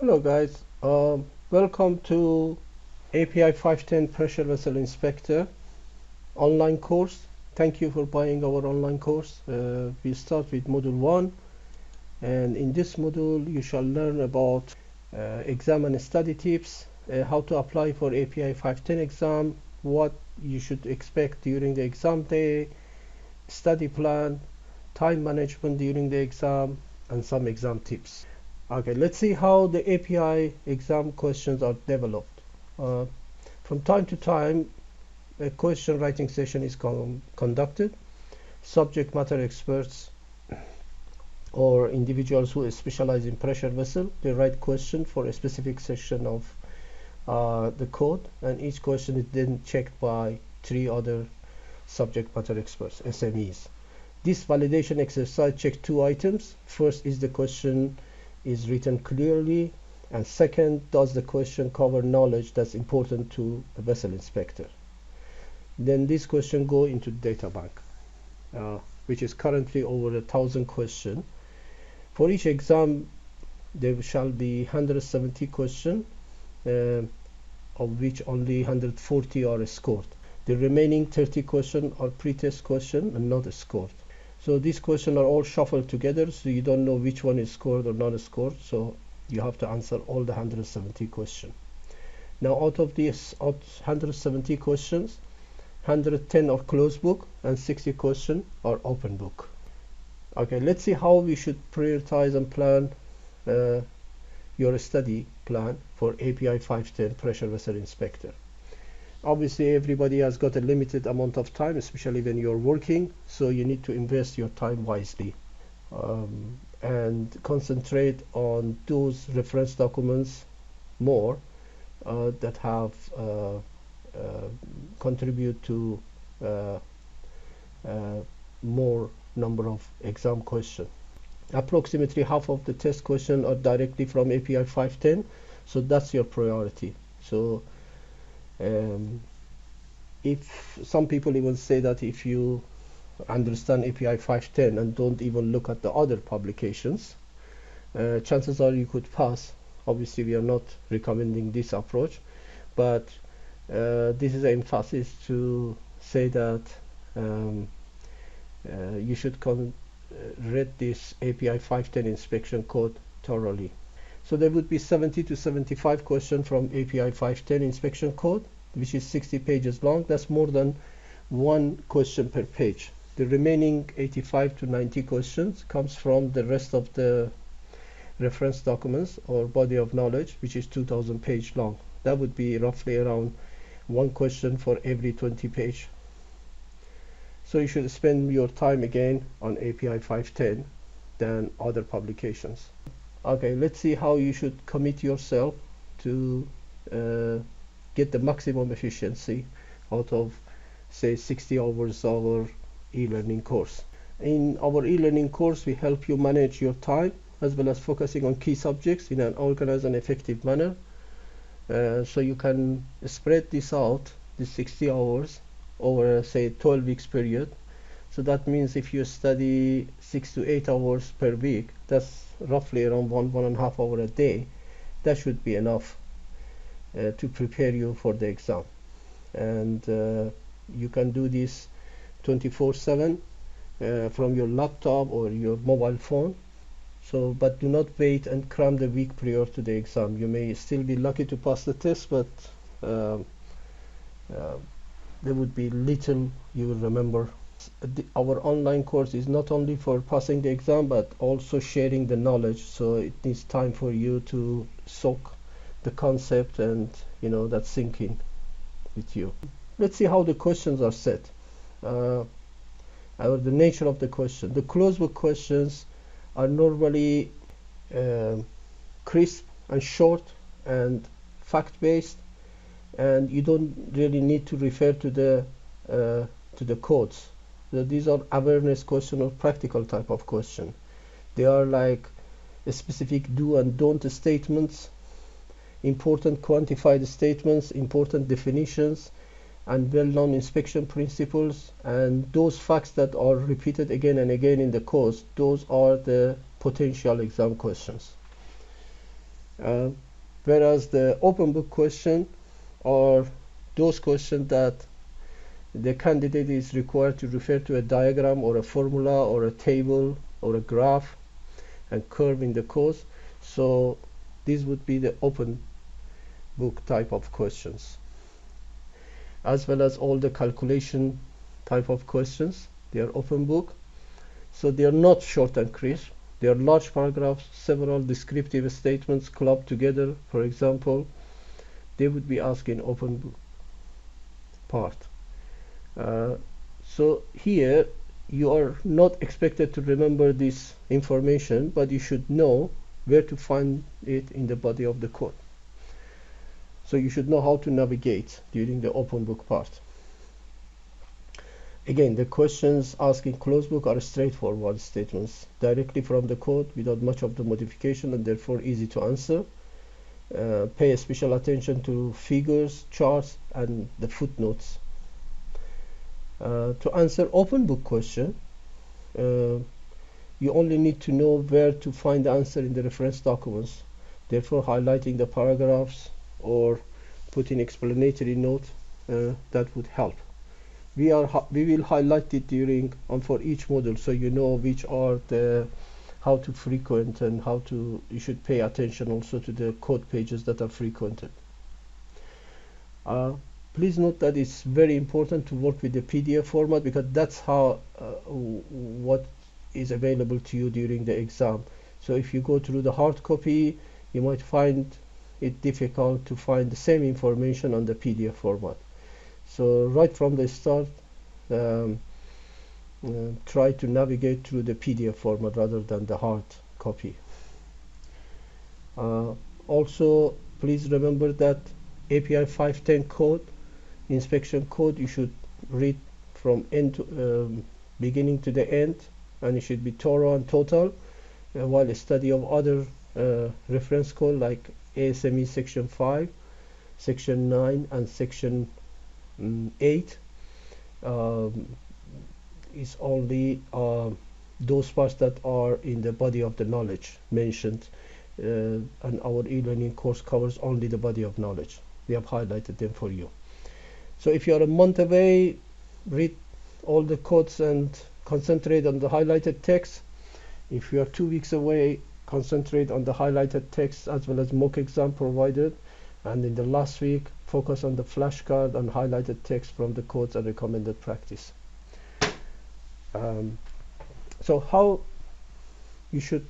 Hello guys, welcome to API 510 Pressure Vessel Inspector online course. Thank you for buying our online course. We start with Module 1, and in this module you shall learn about exam and study tips, how to apply for API 510 exam, what you should expect during the exam day, study plan, time management during the exam, and some exam tips. Okay, let's see how the API exam questions are developed. Uh, from time to time, a question writing session is conducted. Subject matter experts or individuals who specialize in pressure vessel, they write question for a specific section of the code, and each question is then checked by 3 other subject matter experts, SMEs. This validation exercise checks 2 items. First, is the question is written clearly, and second, does the question cover knowledge that's important to a vessel inspector. Then this question go into data bank, which is currently over 1,000 questions. For each exam there shall be 170 questions, of which only 140 are scored. The remaining 30 questions are pre-test questions and not scored. So these questions are all shuffled together, so you don't know which one is scored or not scored, so you have to answer all the 170 questions. Now out of these 170 questions, 110 are closed book and 60 questions are open book. Okay, let's see how we should prioritize and plan your study plan for API 510 Pressure Vessel Inspector. Obviously everybody has got a limited amount of time, especially when you're working, so you need to invest your time wisely, and concentrate on those reference documents more that have contribute to more number of exam questions. Approximately half of the test questions are directly from API 510, so that's your priority. So if some people even say that if you understand API 510 and don't even look at the other publications, chances are you could pass. Obviously we are not recommending this approach, but this is an emphasis to say that you should read this API 510 inspection code thoroughly. So there would be 70 to 75 questions from API 510 inspection code, which is 60 pages long. That's more than one question per page. The remaining 85 to 90 questions comes from the rest of the reference documents or body of knowledge, which is 2,000 page long. That would be roughly around one question for every 20 page. So you should spend your time again on API 510 than other publications. Okay, let's see how you should commit yourself to get the maximum efficiency out of, say, 60 hours of our e-learning course. In our e-learning course, we help you manage your time as well as focusing on key subjects in an organized and effective manner. So you can spread this out, the 60 hours, over, say, 12 weeks period. So that means if you study 6 to 8 hours per week, that's roughly around 1.5 hours a day. That should be enough to prepare you for the exam. And you can do this 24/7 from your laptop or your mobile phone. So, but do not wait and cram the week prior to the exam. You may still be lucky to pass the test, but there would be little you will remember. Our online course is not only for passing the exam, but also sharing the knowledge. So it needs time for you to soak the concept and that sink in with you. Let's see how the questions are set, or the nature of the question. The closed book questions are normally crisp and short and fact-based, and you don't really need to refer to the codes. So these are awareness question or practical type of question. They are like a specific do and don't statements, important quantified statements, important definitions, and well-known inspection principles, and those facts that are repeated again and again in the course, those are the potential exam questions. Uh, Whereas the open book question are those questions that the candidate is required to refer to a diagram or a formula or a table or a graph and curve in the course. So these would be the open book type of questions, as well as all the calculation type of questions. They are open book, so they are not short and crisp. They are large paragraphs, several descriptive statements clubbed together. For example, they would be asked in open book part. So here you are not expected to remember this information, but you should know where to find it in the body of the code. So you should know how to navigate during the open book part. Again, the questions asked in closed book are straightforward statements directly from the code without much of the modification, and therefore easy to answer. Pay special attention to figures, charts, and the footnotes. To answer open book question, you only need to know where to find the answer in the reference documents. Therefore, highlighting the paragraphs or putting explanatory note that would help. We will highlight it during for each module, so you know which are the how to frequent and how to you should pay attention also to the code pages that are frequented. Please note that it's very important to work with the PDF format, because that's how what is available to you during the exam. So if you go through the hard copy, you might find it difficult to find the same information on the PDF format. So right from the start, try to navigate through the PDF format rather than the hard copy. Also, please remember that API 510 code, inspection code, you should read from end to, beginning to the end, and it should be thorough and total, while a study of other reference code like ASME section 5, section 9, and section 8 is only those parts that are in the body of the knowledge mentioned, and our e-learning course covers only the body of knowledge. We have highlighted them for you. So if you are a month away, read all the codes and concentrate on the highlighted text. If you are 2 weeks away, concentrate on the highlighted text as well as mock exam provided. And in the last week, focus on the flashcard and highlighted text from the codes and recommended practice. So how you should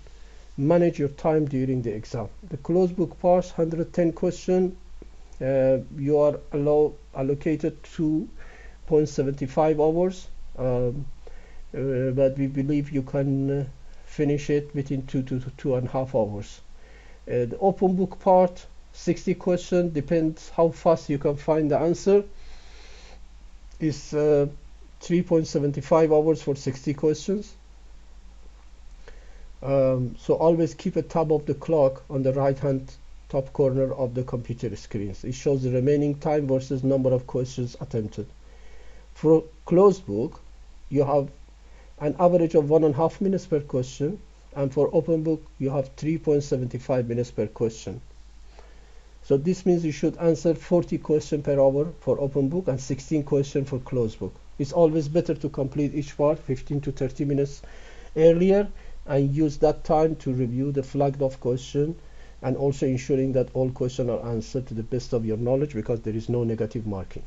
manage your time during the exam. The closed book parts, 110 question. You are allocated 2.75 hours, but we believe you can finish it within 2 to 2.5 hours. The open book part, 60 questions, depends how fast you can find the answer, is 3.75 hours for 60 questions. So always keep a tab of the clock on the right hand top corner of the computer screens. It shows the remaining time versus number of questions attempted. For closed book, you have an average of 1.5 minutes per question, and for open book you have 3.75 minutes per question. So this means you should answer 40 questions per hour for open book and 16 questions for closed book. It's always better to complete each part 15 to 30 minutes earlier and use that time to review the flagged off question, and also ensuring that all questions are answered to the best of your knowledge, because there is no negative marking.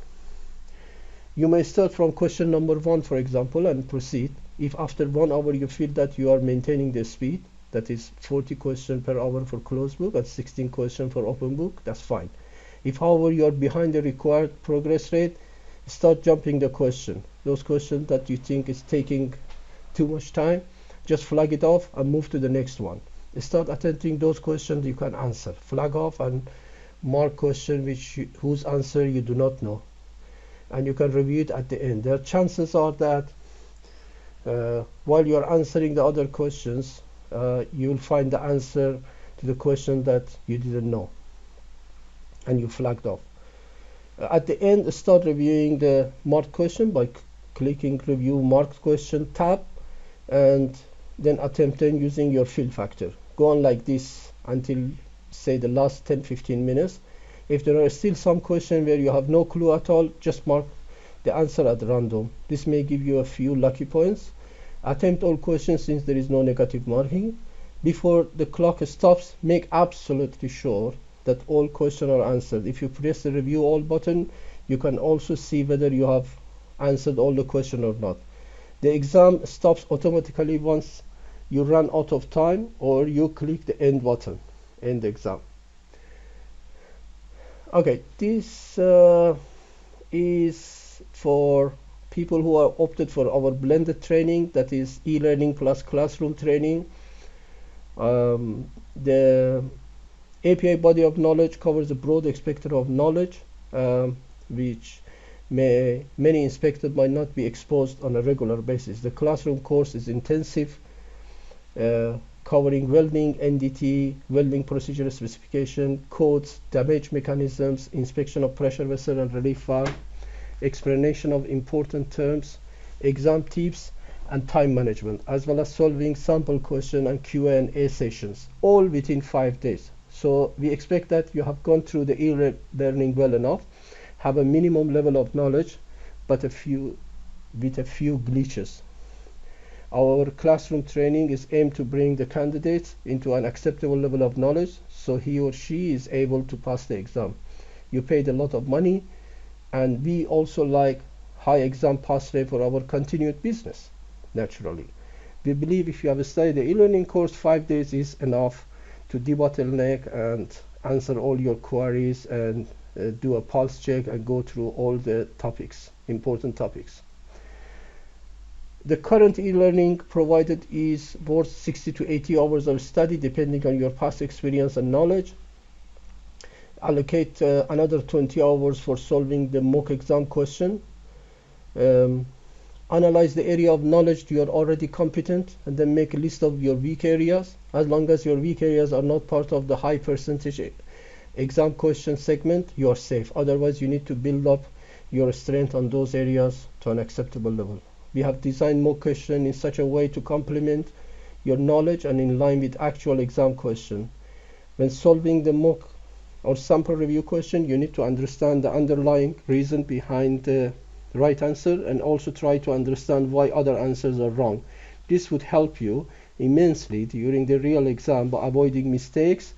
You may start from question number 1, for example, and proceed. If after 1 hour you feel that you are maintaining the speed, that is 40 questions per hour for closed book and 16 questions for open book, that's fine. If, however, you are behind the required progress rate, start jumping the question. Those questions that you think is taking too much time, just flag it off and move to the next one. Start attempting those questions you can answer. Flag off and mark questions whose answer you do not know, and you can review it at the end. There chances are that while you are answering the other questions, you will find the answer to the question that you didn't know and you flagged off. At the end, start reviewing the marked question by clicking Review Marked Question tab, and then attempting using your fill factor. Go on like this until say the last 10-15 minutes. If there are still some questions where you have no clue at all, just mark the answer at random. This may give you a few lucky points. Attempt all questions since there is no negative marking. Before the clock stops, make absolutely sure that all questions are answered. If you press the review all button, you can also see whether you have answered all the questions or not. The exam stops automatically once you run out of time, or you click the end button, end exam. Okay, this is for people who are opted for our blended training, that is e-learning plus classroom training. The API body of knowledge covers a broad spectrum of knowledge, which many inspectors might not be exposed on a regular basis. The classroom course is intensive, covering welding, NDT, welding procedure specification, codes, damage mechanisms, inspection of pressure vessel and relief valve, explanation of important terms, exam tips, and time management, as well as solving sample question and Q&A sessions, all within 5 days. So we expect that you have gone through the e-learning well enough, have a minimum level of knowledge, but with a few glitches. Our classroom training is aimed to bring the candidates into an acceptable level of knowledge, so he or she is able to pass the exam. You paid a lot of money, and we also like high exam pass rate for our continued business. Naturally, we believe if you have studied the e-learning course, 5 days is enough to debottleneck and answer all your queries and do a pulse check and go through all the topics, important topics. The current e-learning provided is worth 60 to 80 hours of study depending on your past experience and knowledge. Allocate another 20 hours for solving the mock exam question. Analyze the area of knowledge you are already competent, and then make a list of your weak areas. As long as your weak areas are not part of the high percentage exam question segment, you are safe. Otherwise, you need to build up your strength on those areas to an acceptable level. We have designed mock question in such a way to complement your knowledge and in line with actual exam question. When solving the mock or sample review question, you need to understand the underlying reason behind the right answer, and also try to understand why other answers are wrong. This would help you immensely during the real exam by avoiding mistakes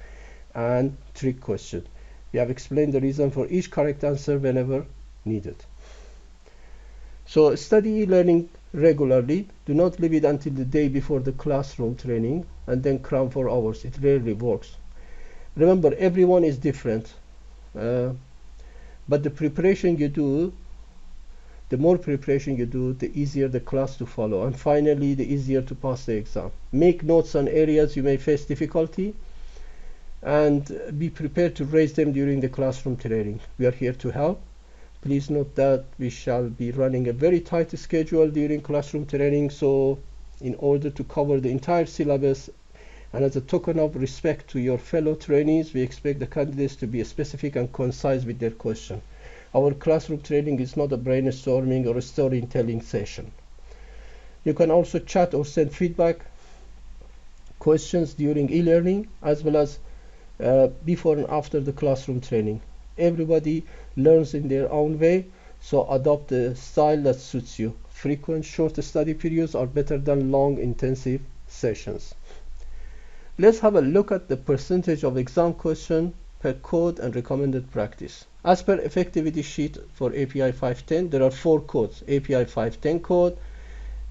and trick questions. We have explained the reason for each correct answer whenever needed. So study e-learning regularly. Do not leave it until the day before the classroom training and then cram for hours. It rarely works. Remember, everyone is different, but the preparation you do, the more preparation you do, the easier the class to follow, and finally the easier to pass the exam. Make notes on areas you may face difficulty and be prepared to raise them during the classroom training. We are here to help. Please note that we shall be running a very tight schedule during classroom training, so in order to cover the entire syllabus and as a token of respect to your fellow trainees, we expect the candidates to be specific and concise with their question. Our classroom training is not a brainstorming or a storytelling session. You can also chat or send feedback questions during e-learning, as well as before and after the classroom training. Everybody learns in their own way, so adopt the style that suits you. Frequent, short study periods are better than long, intensive sessions. Let's have a look at the percentage of exam question per code and recommended practice. As per effectivity sheet for API 510, there are 4 codes: API 510 code,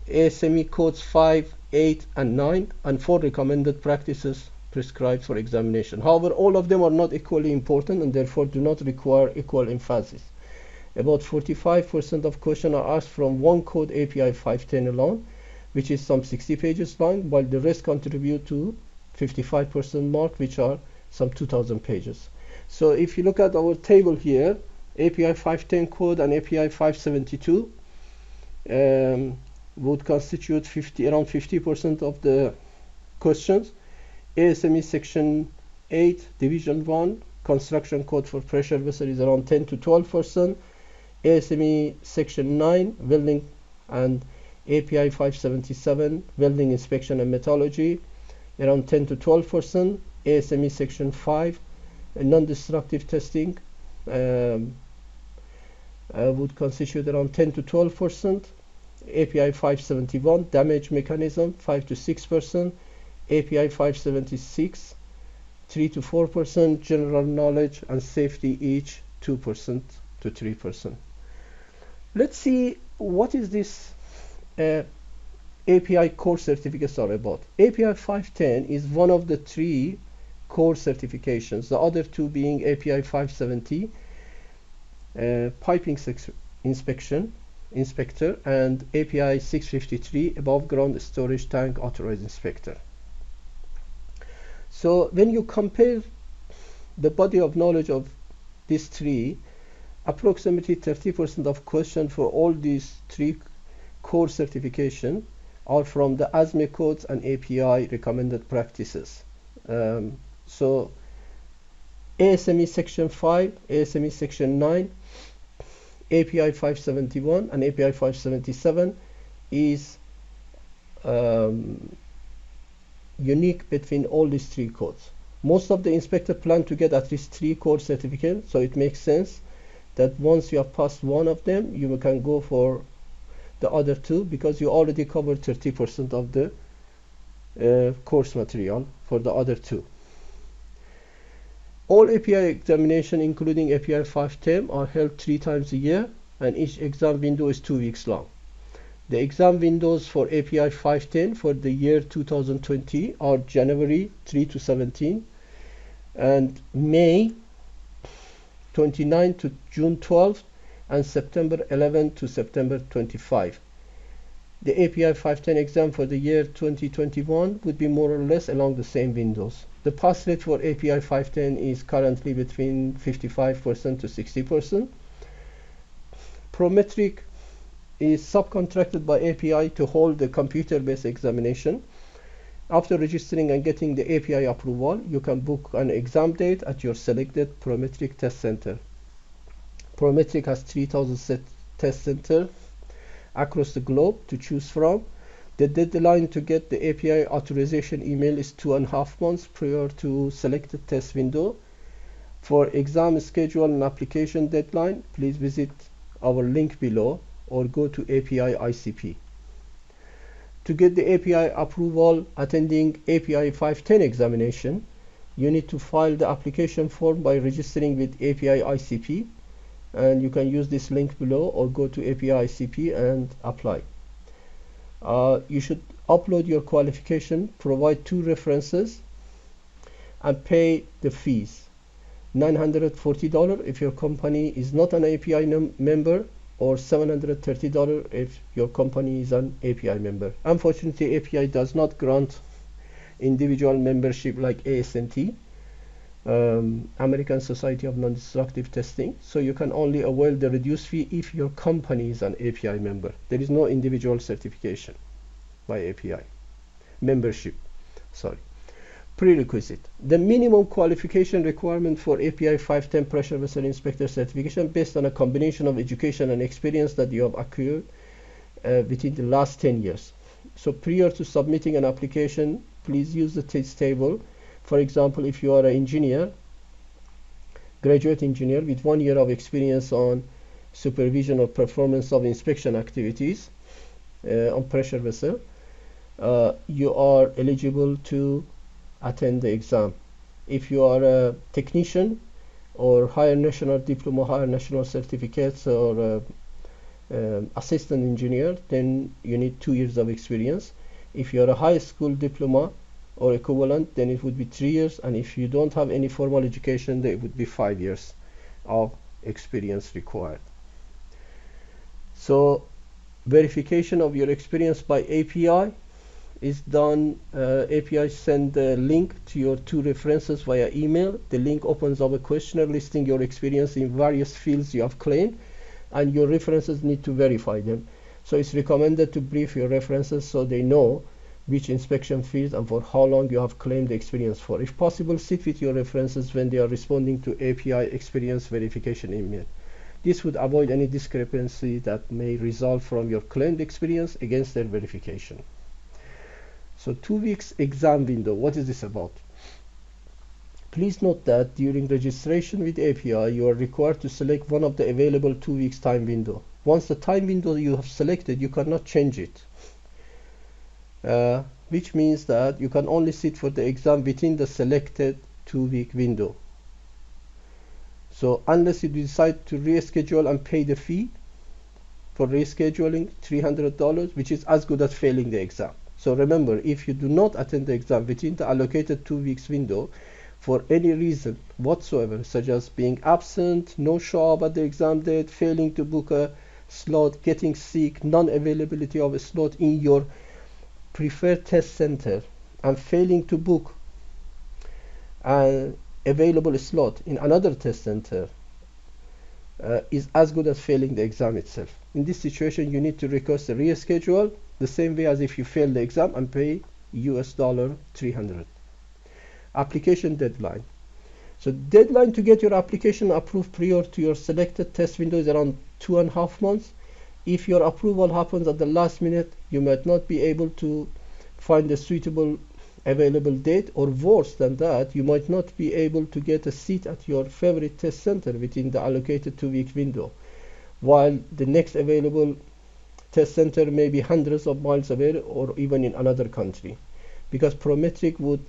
ASME codes 5, 8, and 9, and 4 recommended practices prescribed for examination. However, all of them are not equally important and therefore do not require equal emphasis. About 45% of questions are asked from one code, API 510 alone, which is some 60 pages long, while the rest contribute to 55% mark, which are some 2,000 pages. So if you look at our table here, API 510 code and API 572 would constitute around 50% of the questions. ASME section 8 division 1 construction code for pressure vessel is around 10 to 12%. ASME section 9 welding and API 577 welding inspection and metallurgy around 10 to 12%. ASME section 5, non-destructive testing would constitute around 10 to 12%. API 571, damage mechanism 5 to 6%. API 576, 3 to 4%. General knowledge and safety each 2% to 3%. Let's see what is this API core certificates are about. API 510 is one of the 3 core certifications, the other 2 being API 570, piping inspector, and API 653, above ground storage tank authorized inspector. So when you compare the body of knowledge of these 3, approximately 30% of questions for all these 3 core certification are from the ASME codes and API recommended practices. So ASME section 5, ASME section 9, API 571 and API 577 is unique between all these 3 codes. Most of the inspectors plan to get at least 3 core certificates, so it makes sense that once you have passed one of them, you can go for the other 2, because you already covered 30% of the course material for the other 2. All API examinations, including API 510, are held 3 times a year, and each exam window is 2 weeks long. The exam windows for API 510 for the year 2020 are January 3 to 17 and May 29 to June 12 and September 11 to September 25. The API 510 exam for the year 2021 would be more or less along the same windows. The pass rate for API 510 is currently between 55% to 60%. Prometric is subcontracted by API to hold the computer-based examination. After registering and getting the API approval, you can book an exam date at your selected Prometric test center. Prometric has 3,000 test centers across the globe to choose from. The deadline to get the API authorization email is 2.5 months prior to selected test window. For exam schedule and application deadline, please visit our link below or go to API ICP. To get the API approval attending API 510 examination, you need to file the application form by registering with API ICP, and you can use this link below or go to API ICP and apply. You should upload your qualification, provide 2 references, and pay the fees. $940 if your company is not an API member, or $730 if your company is an API member. Unfortunately, API does not grant individual membership like ASNT, American Society of Non-Destructive Testing, so you can only avail the reduced fee if your company is an API member. There is no individual certification by API membership. Prerequisite. The minimum qualification requirement for API 510 pressure vessel inspector certification based on a combination of education and experience that you have acquired within the last 10 years. So prior to submitting an application, please use the test table. For example, if you are an engineer, graduate engineer with 1 year of experience on supervision or performance of inspection activities on pressure vessel, you are eligible to attend the exam. If you are a technician or higher national diploma, higher national certificates, or assistant engineer, then you need 2 years of experience. If you are a high school diploma or equivalent, then it would be 3 years, and if you don't have any formal education, then it would be 5 years of experience required. So verification of your experience by API is done. API send the link to your 2 references via email. The link opens up a questionnaire listing your experience in various fields you have claimed, and your references need to verify them. So it's recommended to brief your references so they know which inspection fields and for how long you have claimed the experience for. If possible, sit with your references when they are responding to API experience verification email. This would avoid any discrepancy that may result from your claimed experience against their verification. So 2 weeks exam window, what is this about? Please note that during registration with API, you are required to select one of the available 2 weeks time window. Once the time window you have selected, you cannot change it. Which means that you can only sit for the exam within the selected 2-week window. So unless you decide to reschedule and pay the fee for rescheduling, $300, which is as good as failing the exam. So remember, if you do not attend the exam within the allocated 2 weeks window for any reason whatsoever, such as being absent, no show up at the exam date, failing to book a slot, getting sick, non-availability of a slot in your preferred test center, and failing to book an available slot in another test center, is as good as failing the exam itself. In this situation, you need to request a reschedule the same way as if you fail the exam and pay $300. Application deadline. So deadline to get your application approved prior to your selected test window is around 2.5 months. If your approval happens at the last minute, you might not be able to find a suitable available date, or worse than that, you might not be able to get a seat at your favorite test center within the allocated 2-week window, while the next available test center may be hundreds of miles away or even in another country, because Prometric would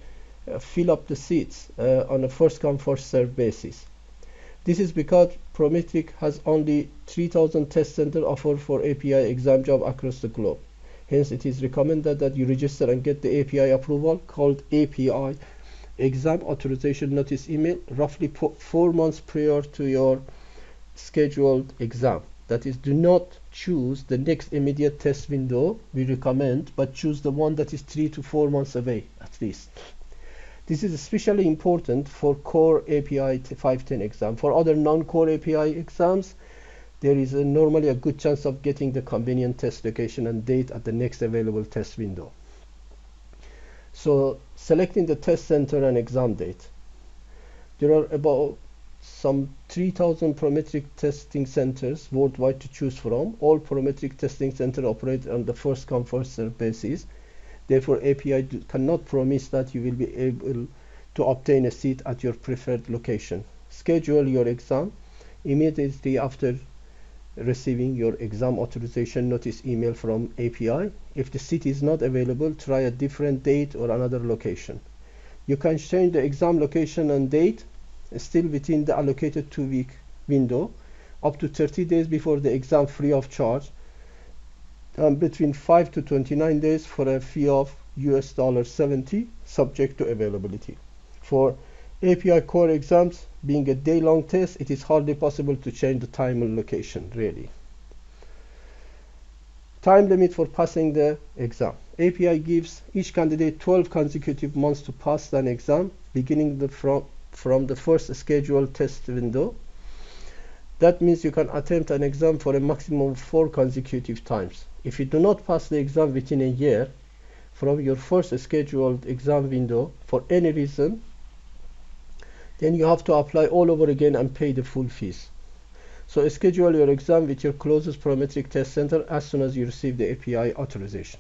fill up the seats on a first come first served basis. This is because Prometric has only 3,000 test centers offered for API exam job across the globe. Hence, it is recommended that you register and get the API approval called API Exam Authorization Notice email roughly 4 months prior to your scheduled exam. That is, do not choose the next immediate test window we recommend, but choose the one that is 3 to 4 months away at least. This is especially important for core API 510 exam. For other non-core API exams, there is normally a good chance of getting the convenient test location and date at the next available test window. So selecting the test center and exam date. There are about some 3,000 Prometric testing centers worldwide to choose from. All Prometric testing centers operate on the first come first served basis. Therefore, API cannot promise that you will be able to obtain a seat at your preferred location. Schedule your exam immediately after receiving your exam authorization notice email from API. If the seat is not available, try a different date or another location. You can change the exam location and date still within the allocated 2-week window up to 30 days before the exam free of charge, and between 5 to 29 days for a fee of $70 subject to availability. For API core exams, being a day-long test, it is hardly possible to change the time and location, really. Time limit for passing the exam. API gives each candidate 12 consecutive months to pass an exam, beginning from the first scheduled test window. That means you can attempt an exam for a maximum of 4 consecutive times. If you do not pass the exam within a year from your first scheduled exam window for any reason, then you have to apply all over again and pay the full fees. So schedule your exam with your closest Prometric test center as soon as you receive the API authorization.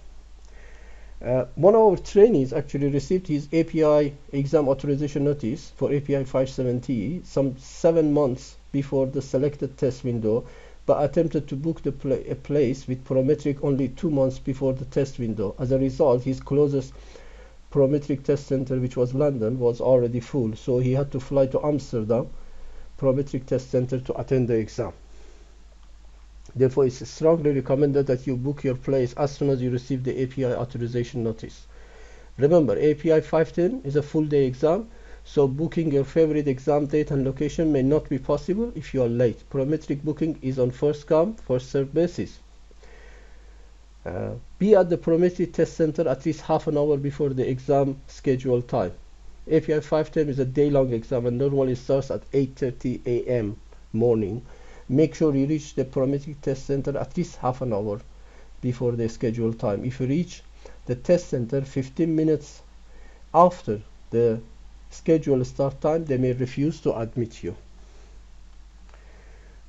One of our trainees actually received his API exam authorization notice for API 570 some 7 months before the selected test window, but attempted to book a place with Prometric only 2 months before the test window. As a result, his closest Prometric test center, which was London, was already full, so he had to fly to Amsterdam Prometric test center to attend the exam. Therefore, it's strongly recommended that you book your place as soon as you receive the API authorization notice. Remember, API 510 is a full-day exam, so booking your favorite exam date and location may not be possible if you are late. Prometric booking is on first come, first served basis. Be at the Prometric test center at least half an hour before the exam scheduled time. API 510 is a day-long exam and normally starts at 8:30 a.m. morning. Make sure you reach the Prometric test center at least half an hour before the scheduled time. If you reach the test center 15 minutes after the scheduled start time, they may refuse to admit you.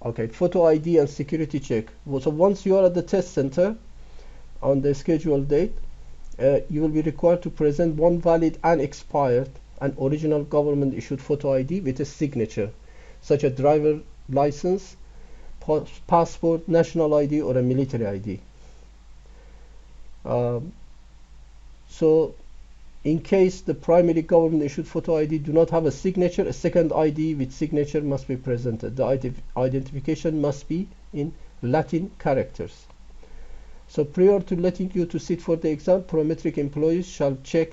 Okay, photo ID and security check. So once you are at the test center on the scheduled date, you will be required to present one valid and expired and original government issued photo ID with a signature, such as driver license, passport, national ID, or a military ID. So in case the primary government issued photo ID do not have a signature, a second ID with signature must be presented. The identification must be in Latin characters. So prior to letting you to sit for the exam, Prometric employees shall check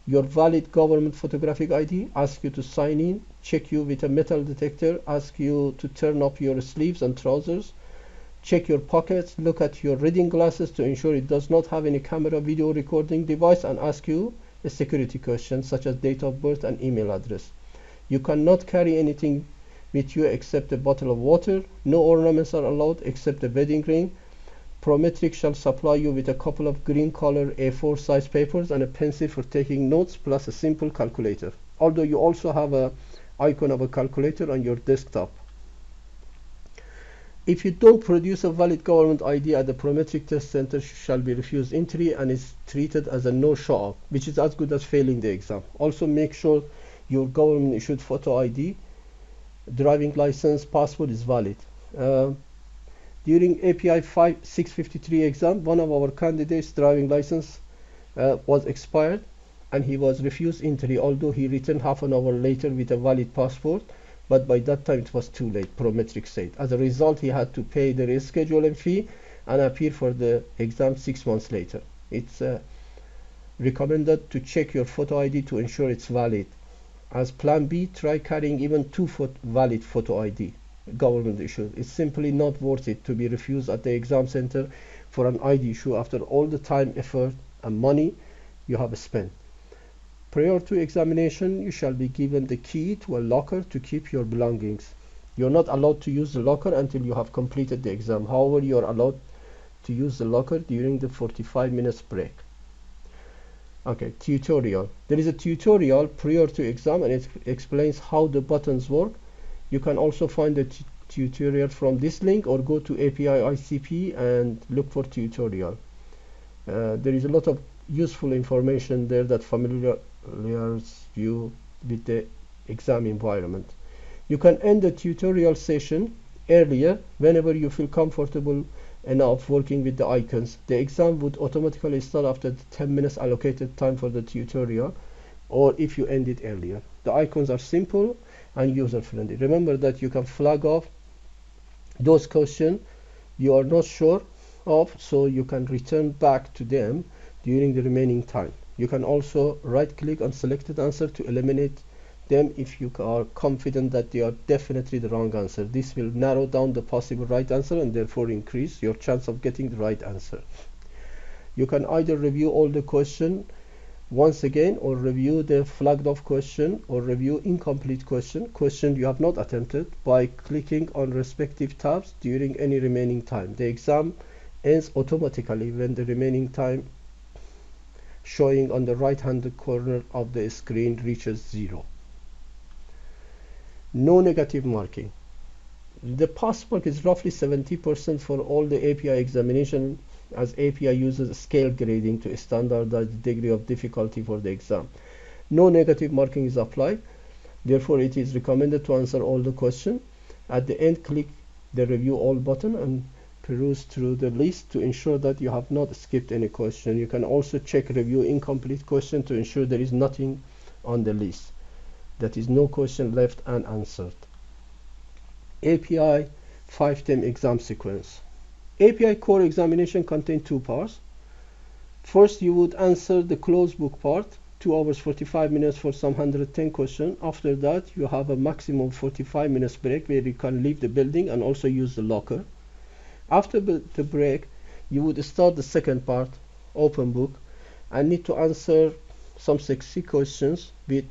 your valid government photographic ID, ask you to sign in, check you with a metal detector, ask you to turn up your sleeves and trousers, check your pockets, look at your reading glasses to ensure it does not have any camera video recording device, and ask you a security question such as date of birth and email address. You cannot carry anything with you except a bottle of water. No ornaments are allowed except a wedding ring. Prometric shall supply you with a couple of green color A4 size papers and a pencil for taking notes, plus a simple calculator. Although you also have an icon of a calculator on your desktop. If you don't produce a valid government ID at the Prometric test center, you shall be refused entry and is treated as a no-show, which is as good as failing the exam. Also make sure your government issued photo ID, driving license, passport is valid. During API 653 exam, one of our candidates' driving license was expired and he was refused entry, although he returned half an hour later with a valid passport, but by that time it was too late, Prometric said. As a result, he had to pay the rescheduling fee and appear for the exam 6 months later. It's recommended to check your photo ID to ensure it's valid. As plan B, try carrying even two valid photo ID. Government issue. It's simply not worth it to be refused at the exam center for an ID issue after all the time, effort, and money you have spent. Prior to examination, you shall be given the key to a locker to keep your belongings. You're not allowed to use the locker until you have completed the exam. However, you are allowed to use the locker during the 45 minutes break. Okay, tutorial. There is a tutorial prior to exam and it explains how the buttons work. You can also find the tutorial from this link or go to API ICP and look for tutorial. There is a lot of useful information there that familiarizes you with the exam environment. You can end the tutorial session earlier whenever you feel comfortable enough working with the icons. The exam would automatically start after the 10 minutes allocated time for the tutorial, or if you end it earlier. The icons are simple and user-friendly. Remember that you can flag off those questions you are not sure of, so you can return back to them during the remaining time. You can also right-click on selected answer to eliminate them if you are confident that they are definitely the wrong answer. This will narrow down the possible right answer and therefore increase your chance of getting the right answer. You can either review all the questions once again, or review the flagged off question, or review incomplete question you have not attempted by clicking on respective tabs during any remaining time. The exam ends automatically when the remaining time showing on the right hand corner of the screen reaches 0. No negative marking. The pass mark is roughly 70% for all the API examination, as API uses scale grading to standardize the degree of difficulty for the exam. No negative marking is applied, therefore it is recommended to answer all the questions. At the end, click the review all button and peruse through the list to ensure that you have not skipped any question. You can also check review incomplete question to ensure there is nothing on the list, that is no question left unanswered. API 510 exam sequence. API core examination contains two parts. First, you would answer the closed book part, 2 hours 45 minutes for some 110 questions. After that, you have a maximum 45 minutes break where you can leave the building and also use the locker. After the break, you would start the second part, open book, and need to answer some 60 questions with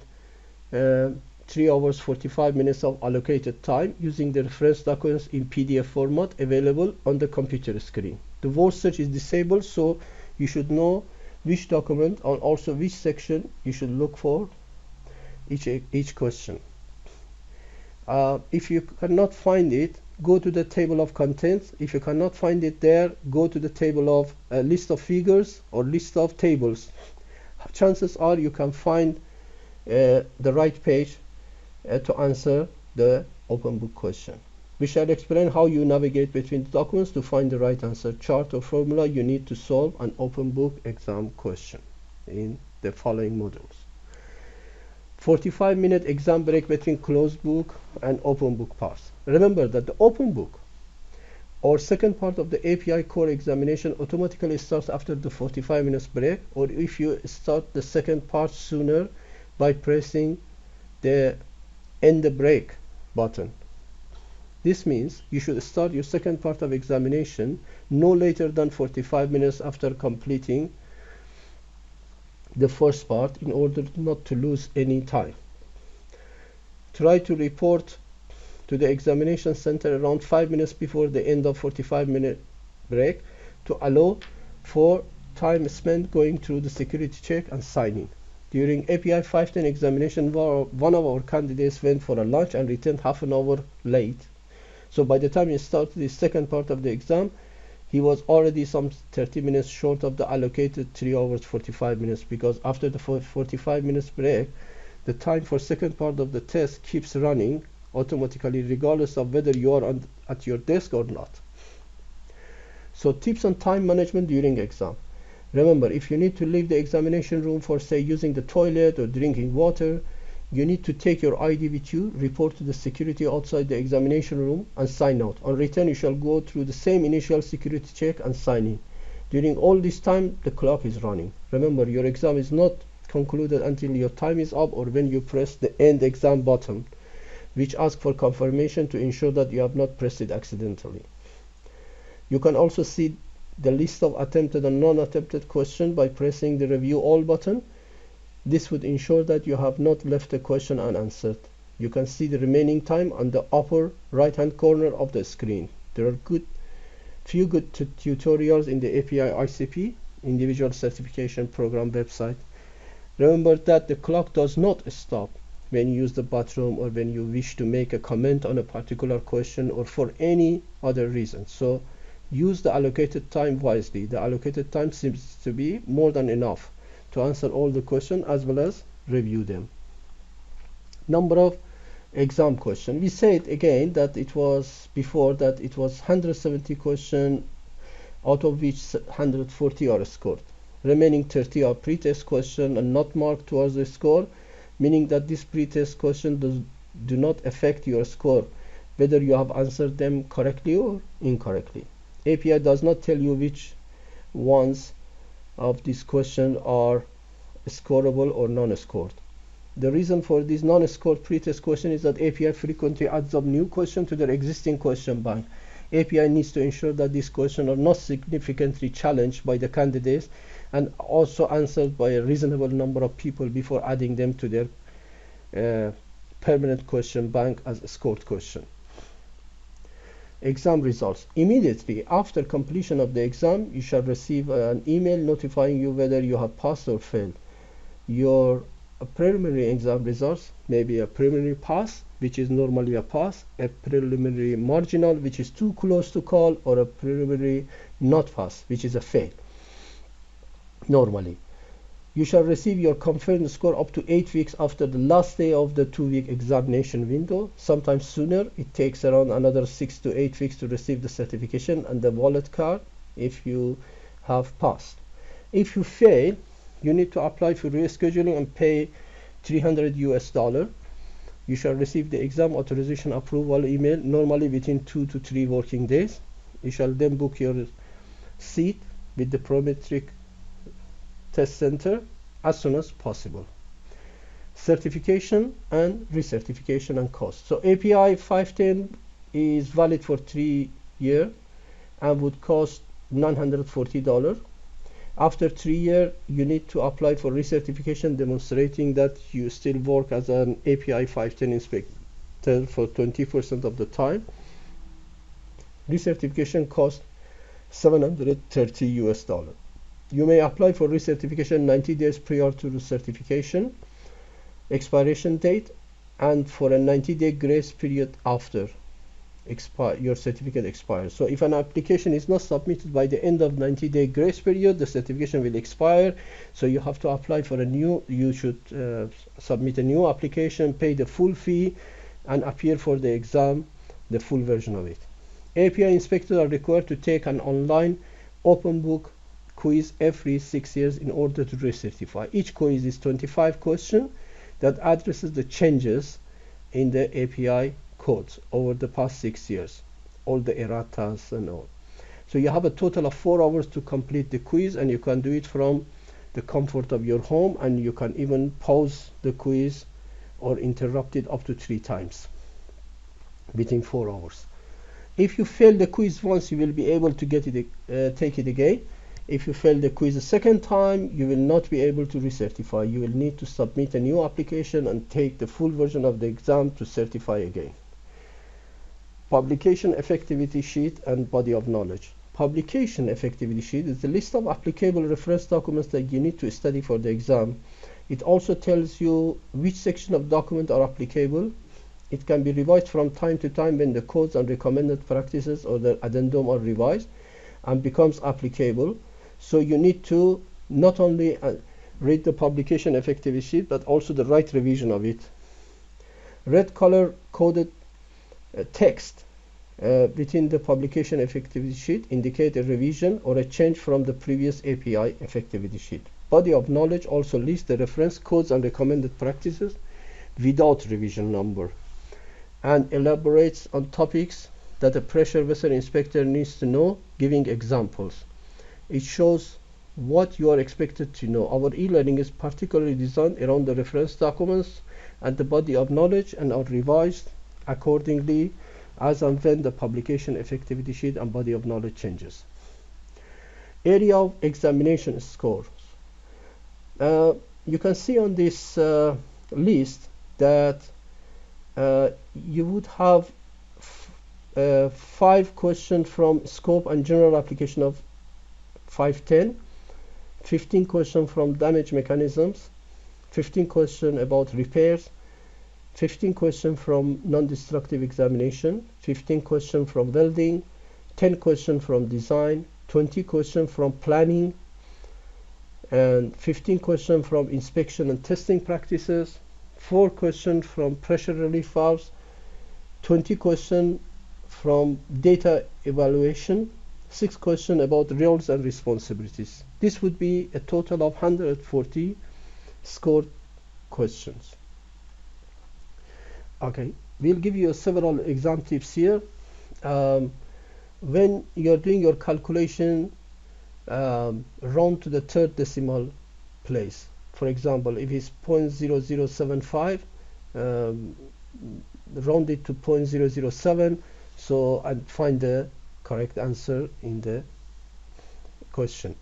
3 hours 45 minutes of allocated time using the reference documents in PDF format available on the computer screen. The word search is disabled, so you should know which document and also which section you should look for each question. If you cannot find it, go to the table of contents. If you cannot find it there, go to the table of list of figures or list of tables. Chances are you can find the right page to answer the open book question. We shall explain how you navigate between the documents to find the right answer, chart or formula you need to solve an open book exam question in the following modules. 45-minute exam break between closed book and open book parts. Remember that the open book or second part of the API core examination automatically starts after the 45 minutes break, or if you start the second part sooner by pressing the end the break button. This means you should start your second part of examination no later than 45 minutes after completing the first part in order not to lose any time. Try to report to the examination center around 5 minutes before the end of 45-minute break to allow for time spent going through the security check and signing. During API 510 examination, one of our candidates went for a lunch and returned half an hour late. So by the time he started the second part of the exam, he was already some 30 minutes short of the allocated 3 hours 45 minutes, because after the 45 minutes break, the time for second part of the test keeps running automatically regardless of whether you are at your desk or not. So tips on time management during exam. Remember, if you need to leave the examination room for, say, using the toilet or drinking water, you need to take your ID with you, report to the security outside the examination room, and sign out. On return, you shall go through the same initial security check and sign in. During all this time, the clock is running. Remember, your exam is not concluded until your time is up or when you press the end exam button, which asks for confirmation to ensure that you have not pressed it accidentally. You can also see the list of attempted and non-attempted questions by pressing the review all button. This would ensure that you have not left a question unanswered. You can see the remaining time on the upper right hand corner of the screen. There are few good tutorials in the API ICP individual certification program website. Remember that the clock does not stop when you use the bathroom or when you wish to make a comment on a particular question or for any other reason. So use the allocated time wisely. The allocated time seems to be more than enough to answer all the questions as well as review them. Number of exam questions. We said again that it was before that it was 170 questions, out of which 140 are scored. Remaining 30 are pre-test questions and not marked towards the score, meaning that this pre-test question do not affect your score, whether you have answered them correctly or incorrectly. API does not tell you which ones of these questions are scoreable or non-scored. The reason for this non-scored pre-test question is that API frequently adds up new questions to their existing question bank. API needs to ensure that these questions are not significantly challenged by the candidates and also answered by a reasonable number of people before adding them to their permanent question bank as a scored question. Exam results. Immediately after completion of the exam, you shall receive an email notifying you whether you have passed or failed. Your preliminary exam results may be a preliminary pass, which is normally a pass, a preliminary marginal, which is too close to call, or a preliminary not pass, which is a fail. Normally, you shall receive your confirmed score up to 8 weeks after the last day of the 2-week examination window. Sometimes sooner. It takes around another 6 to 8 weeks to receive the certification and the wallet card if you have passed. If you fail, you need to apply for rescheduling and pay $300 US. You shall receive the exam authorization approval email normally within 2 to 3 working days. You shall then book your seat with the Prometric Test Center as soon as possible. Certification and recertification and cost. So API 510 is valid for 3 years and would cost $940. After 3 years, you need to apply for recertification demonstrating that you still work as an API 510 inspector for 20% of the time. Recertification costs $730 US. You may apply for recertification 90 days prior to the certification expiration date and for a 90-day grace period after. your certificate expires. So if an application is not submitted by the end of 90-day grace period, the certification will expire. So you have to apply for a new, you should submit a new application, pay the full fee, and appear for the exam, the full version of it. API inspectors are required to take an online open book quiz every 6 years in order to recertify. Each quiz is 25 questions that addresses the changes in the API codes over the past 6 years, all the erratas and all. So you have a total of 4 hours to complete the quiz, and you can do it from the comfort of your home, and you can even pause the quiz or interrupt it up to 3 times within 4 hours. If you fail the quiz once, you will be able to get it, take it again. If you fail the quiz a second time, you will not be able to recertify. You will need to submit a new application and take the full version of the exam to certify again. Publication effectivity sheet and body of knowledge. Publication effectivity sheet is the list of applicable reference documents that you need to study for the exam. It also tells you which section of document are applicable. It can be revised from time to time when the codes and recommended practices or the addendum are revised and becomes applicable. So you need to not only read the publication effectivity sheet, but also the right revision of it. Red color coded text within the publication effectivity sheet indicate a revision or a change from the previous API effectivity sheet. Body of knowledge also lists the reference codes and recommended practices without revision number, and elaborates on topics that a pressure vessel inspector needs to know, giving examples. It shows what you are expected to know. Our e-learning is particularly designed around the reference documents and the body of knowledge, and are revised accordingly as and when the publication effectivity sheet and body of knowledge changes. Area of examination scores. You can see on this list that you would have 5 questions from scope and general application of 510, 15 questions from damage mechanisms, 15 questions about repairs, 15 questions from non-destructive examination, 15 questions from welding, 10 questions from design, 20 questions from planning, and 15 questions from inspection and testing practices, 4 questions from pressure relief valves, 20 questions from data evaluation, 6 questions about roles and responsibilities. This would be a total of 140 scored questions. Okay, we'll give you several exam tips here. When you're doing your calculation, round to the 3rd decimal place. For example, if it's 0.0075, round it to 0.007, so and find the correct answer in the question.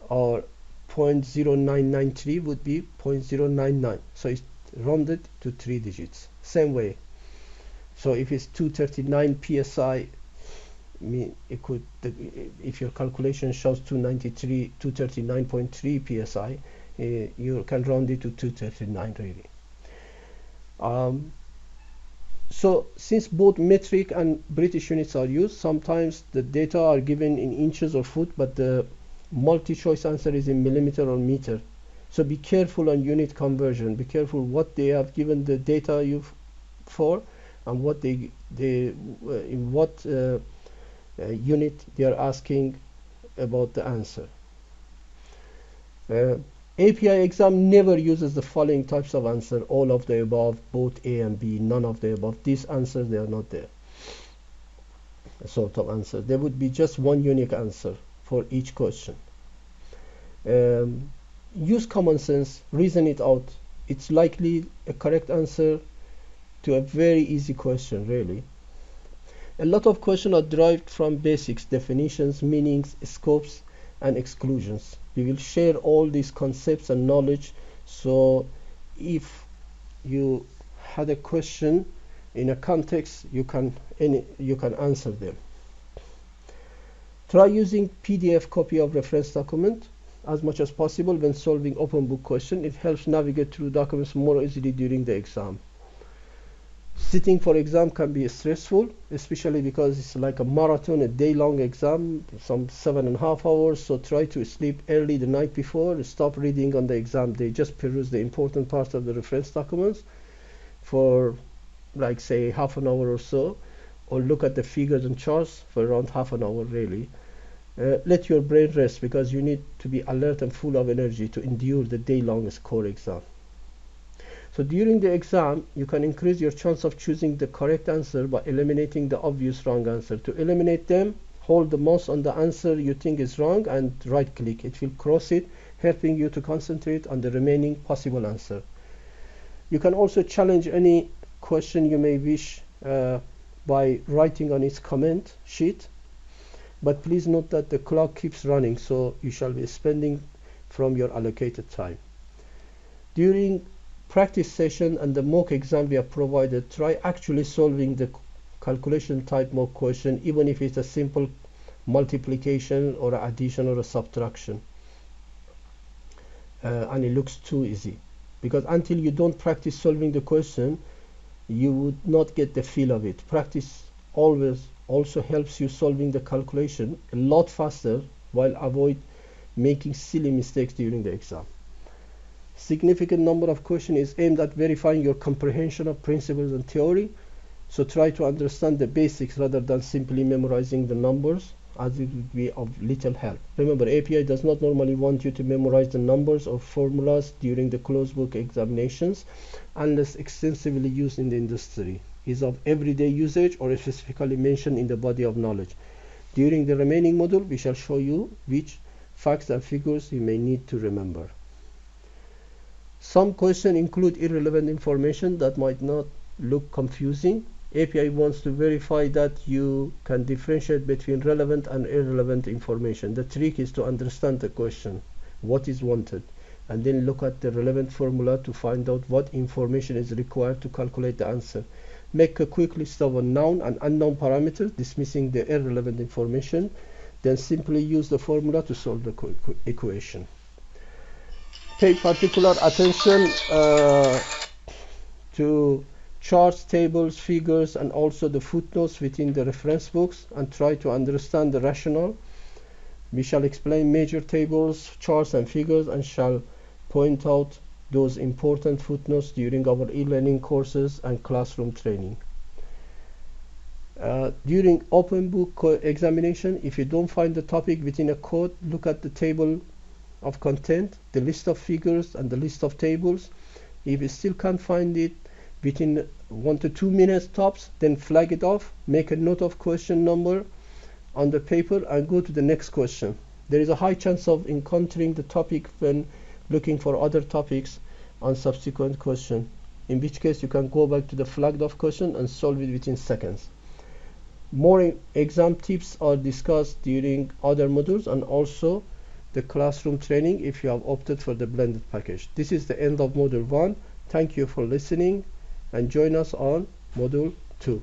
Or 0.0993 would be 0.099, so it's rounded to 3 digits. Same way. So if it's 239 psi, it could, if your calculation shows 239.3 psi, you can round it to 239 really. So since both metric and British units are used, sometimes the data are given in inches or foot, but the multi-choice answer is in millimeter or meter. So be careful on unit conversion. Be careful what they have given the data you for, and what in what unit they are asking about the answer. API exam never uses the following types of answer: all of the above, both A and B, none of the above. These answers, they are not there. A sort of answer. There would be just one unique answer for each question. Use common sense, reason it out. It's likely a correct answer to a very easy question, really. A lot of questions are derived from basics, definitions, meanings, scopes, and exclusions. We will share all these concepts and knowledge, so if you had a question in a context, you can answer them. Try using PDF copy of reference document as much as possible when solving open book question. It helps navigate through documents more easily during the exam. Sitting for exam can be stressful, especially because it's like a marathon, a day-long exam, some 7.5 hours. So try to sleep early the night before. Stop reading on the exam day. Just peruse the important parts of the reference documents for, like, say, half an hour or so, or look at the figures and charts for around half an hour, really. Let your brain rest, because you need to be alert and full of energy to endure the day-long core exam. So during the exam, you can increase your chance of choosing the correct answer by eliminating the obvious wrong answer. To eliminate them, hold the mouse on the answer you think is wrong and right click. It will cross it, helping you to concentrate on the remaining possible answer. You can also challenge any question you may wish by writing on its comment sheet. But please note that the clock keeps running, so you shall be spending from your allocated time. During practice session and the mock exam we have provided, try actually solving the calculation type mock question, even if it's a simple multiplication or addition or a subtraction, and it looks too easy, because until you don't practice solving the question, you would not get the feel of it. Practice always also helps you solving the calculation a lot faster, while avoid making silly mistakes during the exam. Significant number of questions is aimed at verifying your comprehension of principles and theory, so try to understand the basics rather than simply memorizing the numbers, as it would be of little help. Remember, API does not normally want you to memorize the numbers or formulas during the closed book examinations unless extensively used in the industry, is of everyday usage, or specifically mentioned in the body of knowledge. During the remaining module, we shall show you which facts and figures you may need to remember. Some questions include irrelevant information that might not look confusing. API wants to verify that you can differentiate between relevant and irrelevant information. The trick is to understand the question, what is wanted, and then look at the relevant formula to find out what information is required to calculate the answer. Make a quick list of known and unknown parameters, dismissing the irrelevant information, then simply use the formula to solve the equation. Pay particular attention to charts, tables, figures, and also the footnotes within the reference books, and try to understand the rationale. We shall explain major tables, charts, and figures, and shall point out those important footnotes during our e-learning courses and classroom training. During open book examination, if you don't find the topic within a code, look at the table of content, the list of figures, and the list of tables. If you still can't find it within 1 to 2 minutes tops, then flag it off, make a note of question number on the paper, and go to the next question. There is a high chance of encountering the topic when looking for other topics on subsequent question, in which case you can go back to the flagged off question and solve it within seconds. More exam tips are discussed during other modules and also the classroom training if you have opted for the blended package. This is the end of module 1. Thank you for listening, and join us on module 2.